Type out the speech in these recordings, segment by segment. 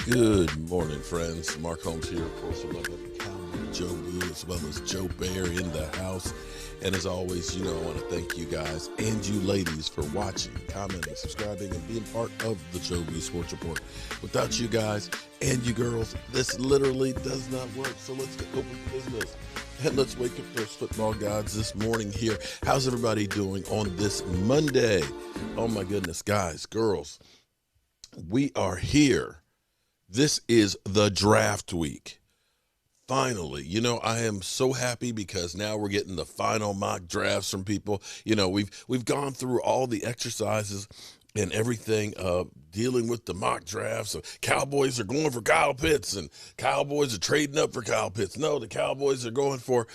Good morning, friends. Mark Holmes here, of course, with Cowboy Joe B, as well as Joe Bear in the house. And as always, I want to thank you guys and you ladies for watching, commenting, subscribing, and being part of the Joe B Sports Report. Without you guys and you girls, this literally does not work. So let's get open business. And let's wake up those football gods this morning here. How's everybody doing on this Monday? Oh my goodness, guys, girls, we are here. This is the draft week. Finally, I am so happy because now we're getting the final mock drafts from people. We've gone through all the exercises and everything dealing with the mock drafts. So Cowboys are going for Kyle Pitts and Cowboys are trading up for Kyle Pitts. No, the Cowboys are going for,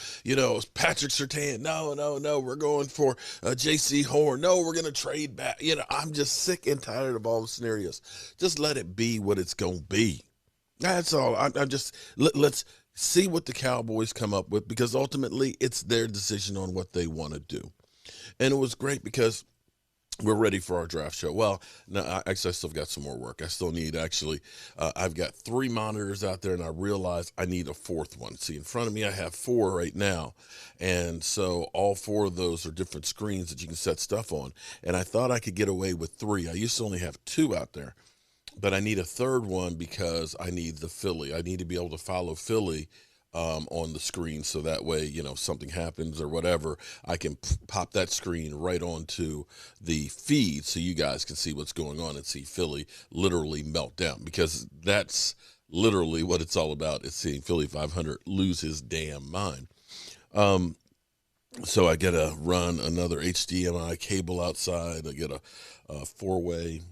Patrick Surtain. No, we're going for J.C. Horn. No, we're going to trade back. I'm just sick and tired of all the scenarios. Just let it be what it's going to be. That's all. I'm just, let's see what the Cowboys come up with, because ultimately it's their decision on what they want to do. And it was great because we're ready for our draft show. Well, no, I still got some more work. I still need, I've got 3 monitors out there, and I realize I need a 4th one. See, in front of me, I have 4 right now. And so all 4 of those are different screens that you can set stuff on. And I thought I could get away with 3. I used to only have 2 out there, but I need a 3rd one because I need the Philly. I need to be able to follow Philly on the screen, so that way, something happens or whatever, I can pop that screen right onto the feed so you guys can see what's going on and see Philly literally melt down, because that's literally what it's all about, is seeing Philly 500 lose his damn mind. So I got to run another HDMI cable outside. I get a 4-way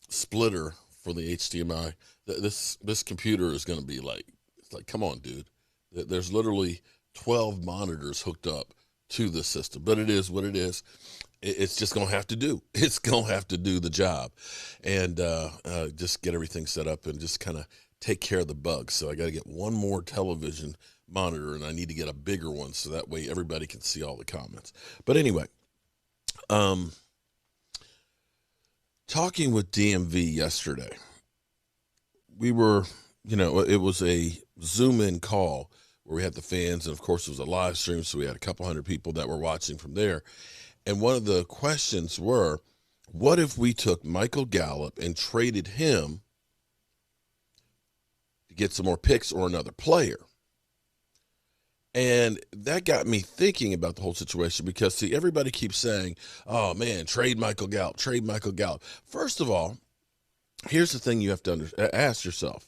splitter for the HDMI. This computer is going to be like, it's like, come on, dude. There's literally 12 monitors hooked up to the system, but it is what it is. It's just going to have to do. It's going to have to do the job, and just get everything set up and just kind of take care of the bugs. So I got to get one more television monitor, and I need to get a bigger one so that way everybody can see all the comments. But anyway, talking with DMV yesterday, we were, it was a Zoom-in call where we had the fans, and of course it was a live stream, so we had a couple hundred people that were watching from there. And one of the questions were, what if we took Michael Gallup and traded him to get some more picks or another player? And that got me thinking about the whole situation, because, see, everybody keeps saying, oh, man, trade Michael Gallup, trade Michael Gallup. First of all, here's the thing you have to ask yourself.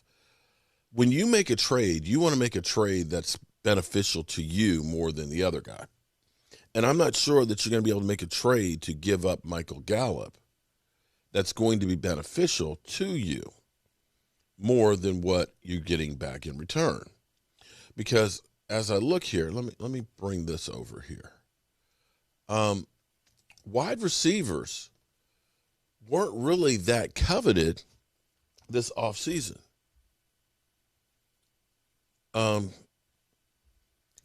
When you make a trade, you want to make a trade that's beneficial to you more than the other guy. And I'm not sure that you're going to be able to make a trade to give up Michael Gallup that's going to be beneficial to you more than what you're getting back in return. Because as I look here, let me bring this over here. Wide receivers weren't really that coveted this offseason.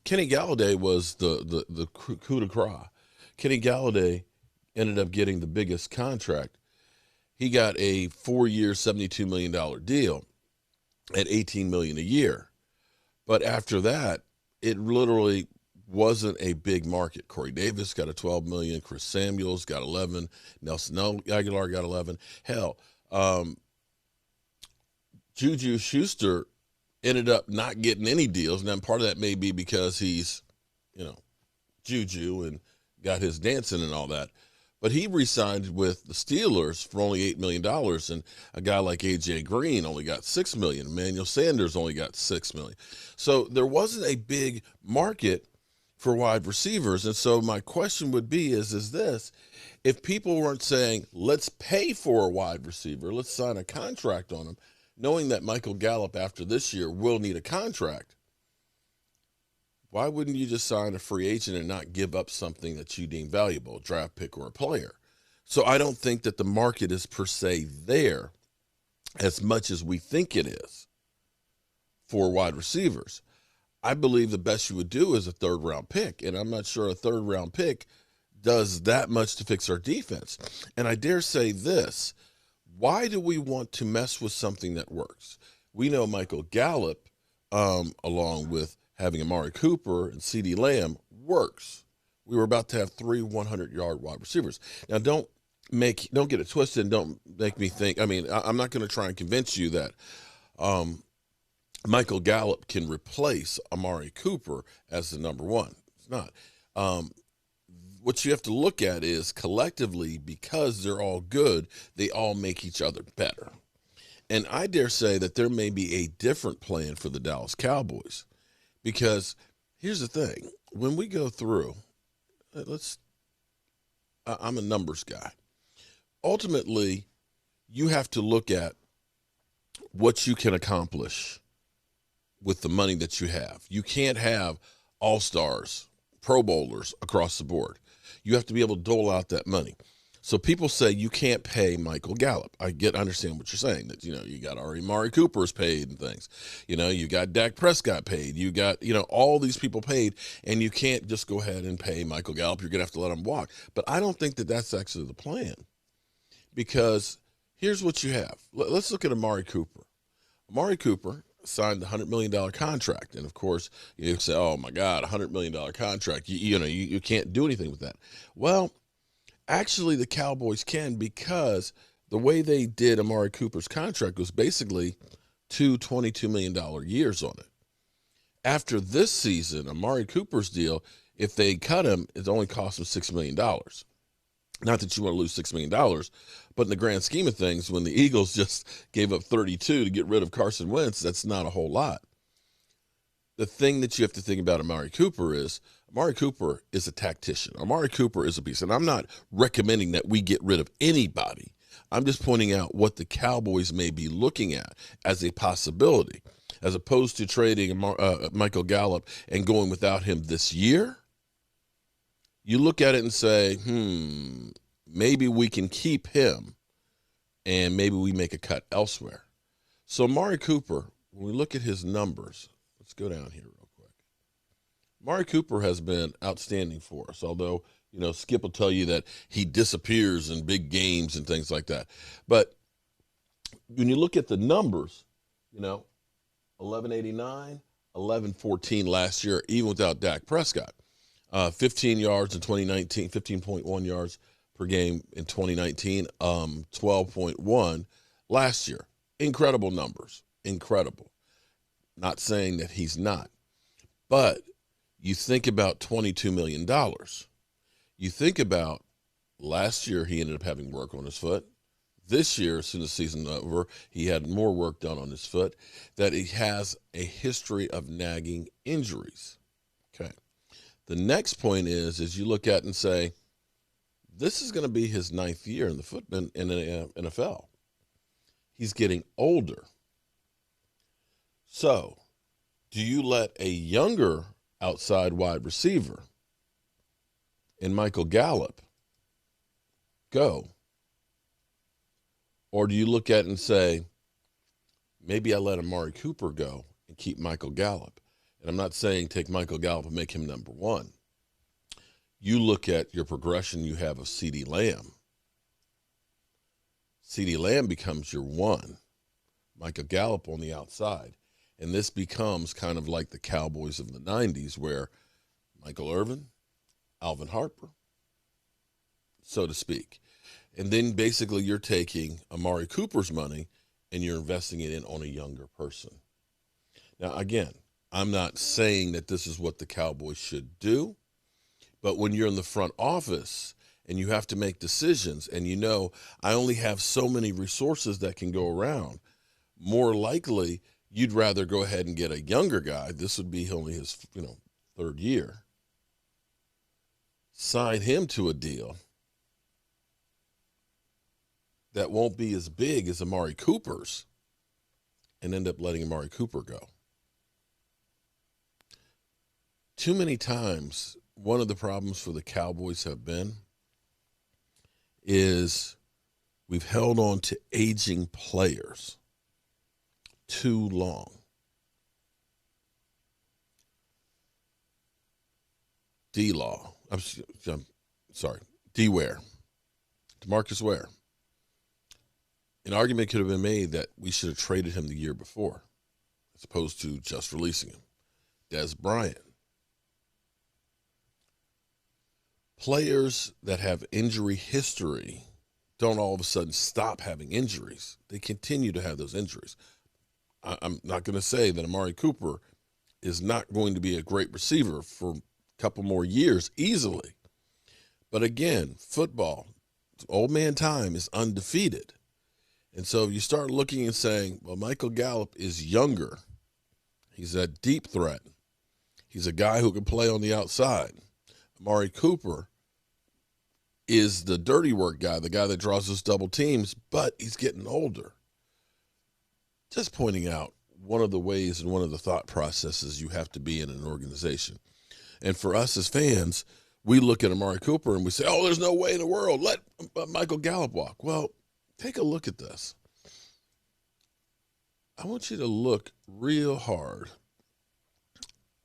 Kenny Galladay was the coup de grace. Kenny Galladay ended up getting the biggest contract. He got a 4-year, $72 million deal at $18 million a year. But after that, it literally wasn't a big market. Corey Davis got a $12 million. Chris Samuels got 11. Nelson Aguilar got 11. Hell, Juju Schuster ended up not getting any deals. Now, part of that may be because he's, Juju and got his dancing and all that. But he re-signed with the Steelers for only $8 million, and a guy like A.J. Green only got $6 million. Emmanuel Sanders only got $6 million. So there wasn't a big market for wide receivers. And so my question would be is this: if people weren't saying, let's pay for a wide receiver, let's sign a contract on him, knowing that Michael Gallup after this year will need a contract, why wouldn't you just sign a free agent and not give up something that you deem valuable, a draft pick or a player? So I don't think that the market is per se there as much as we think it is for wide receivers. I believe the best you would do is a 3rd-round pick, and I'm not sure a 3rd-round pick does that much to fix our defense. And I dare say this: Why do we want to mess with something that works? We know Michael Gallup, along with having Amari Cooper and CeeDee Lamb, works. We were about to have 3 100-yard wide receivers. Now, don't get it twisted and don't make me think. I mean, I'm not going to try and convince you that Michael Gallup can replace Amari Cooper as the number one. It's not. What you have to look at is collectively, because they're all good, they all make each other better. And I dare say that there may be a different plan for the Dallas Cowboys, because here's the thing. When we go through, I'm a numbers guy. Ultimately, you have to look at what you can accomplish with the money that you have. You can't have all-stars, Pro Bowlers across the board. You have to be able to dole out that money. So people say you can't pay Michael Gallup. I understand what you're saying, that, you got Amari Cooper's paid and things. You got Dak Prescott paid. You got, all these people paid, and you can't just go ahead and pay Michael Gallup. You're going to have to let him walk. But I don't think that that's actually the plan, because here's what you have. Let's look at Amari Cooper. Amari Cooper signed a $100 million contract. And of course, you say, oh my God, $100 million contract. You can't do anything with that. Well, actually the Cowboys can, because the way they did Amari Cooper's contract was basically 2 $22 million years on it. After this season, Amari Cooper's deal, if they cut him, it only cost him $6 million. Not that you want to lose $6 million, but in the grand scheme of things, when the Eagles just gave up 32 to get rid of Carson Wentz, that's not a whole lot. The thing that you have to think about Amari Cooper is a tactician. Amari Cooper is a beast. And I'm not recommending that we get rid of anybody. I'm just pointing out what the Cowboys may be looking at as a possibility, as opposed to trading Michael Gallup and going without him this year. You look at it and say, maybe we can keep him and maybe we make a cut elsewhere. So Amari Cooper, when we look at his numbers, let's go down here real quick. Amari Cooper has been outstanding for us, although, Skip will tell you that he disappears in big games and things like that. But when you look at the numbers, 1189, 1114 last year, even without Dak Prescott. 15 yards in 2019, 15.1 yards per game in 2019, 12.1 last year. Incredible numbers, incredible. Not saying that he's not, but you think about $22 million. You think about last year, he ended up having work on his foot. This year, as soon as the season over, he had more work done on his foot, that he has a history of nagging injuries. Okay. The next point is you look at it and say, this is going to be his 9th year in the NFL. He's getting older. So, do you let a younger outside wide receiver in Michael Gallup go? Or do you look at it and say, maybe I let Amari Cooper go and keep Michael Gallup? And I'm not saying take Michael Gallup and make him number one. You look at your progression you have of CeeDee Lamb. CeeDee Lamb becomes your one. Michael Gallup on the outside. And this becomes kind of like the Cowboys of the 90s, where Michael Irvin, Alvin Harper, so to speak. And then basically you're taking Amari Cooper's money and you're investing it in on a younger person. Now, again, I'm not saying that this is what the Cowboys should do, but when you're in the front office and you have to make decisions and I only have so many resources that can go around, more likely you'd rather go ahead and get a younger guy. This would be only his, 3rd year. Sign him to a deal that won't be as big as Amari Cooper's and end up letting Amari Cooper go. Too many times, one of the problems for the Cowboys have been is we've held on to aging players too long. D-Law, I'm sorry, D-Ware, DeMarcus Ware. An argument could have been made that we should have traded him the year before as opposed to just releasing him. Des Bryant. Players that have injury history don't all of a sudden stop having injuries. They continue to have those injuries. I'm not going to say that Amari Cooper is not going to be a great receiver for a couple more years easily. But again, football, old man time is undefeated. And so you start looking and saying, well, Michael Gallup is younger. He's a deep threat. He's a guy who can play on the outside. Amari Cooper is the dirty work guy, the guy that draws those double teams, but he's getting older. Just pointing out one of the ways and one of the thought processes you have to be in an organization. And for us as fans, we look at Amari Cooper and we say, oh, there's no way in the world. Let Michael Gallup walk. Well, take a look at this. I want you to look real hard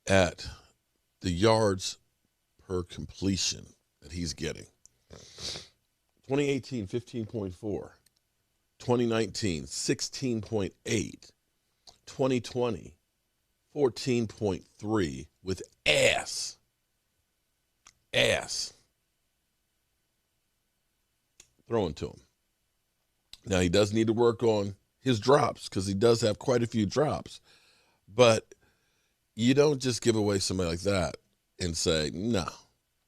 at the yards per completion that he's getting. 2018, 15.4. 2019, 16.8. 2020, 14.3 with ass throwing to him. Now, he does need to work on his drops because he does have quite a few drops. But you don't just give away somebody like that and say, no,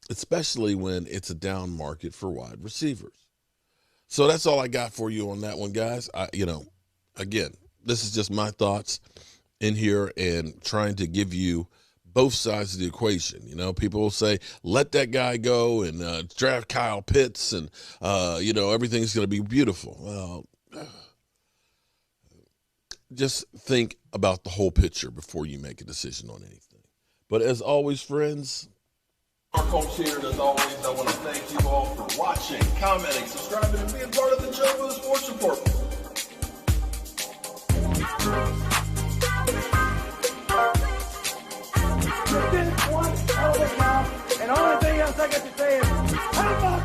especially when it's a down market for wide receivers. So that's all I got for you on that one, guys. Again, this is just my thoughts in here and trying to give you both sides of the equation. People will say, let that guy go and draft Kyle Pitts and, everything's going to be beautiful. Well, just think about the whole picture before you make a decision on anything. But as always, friends, our coach here, and as always, I want to thank you all for watching, commenting, subscribing, and being part of the Joe Boost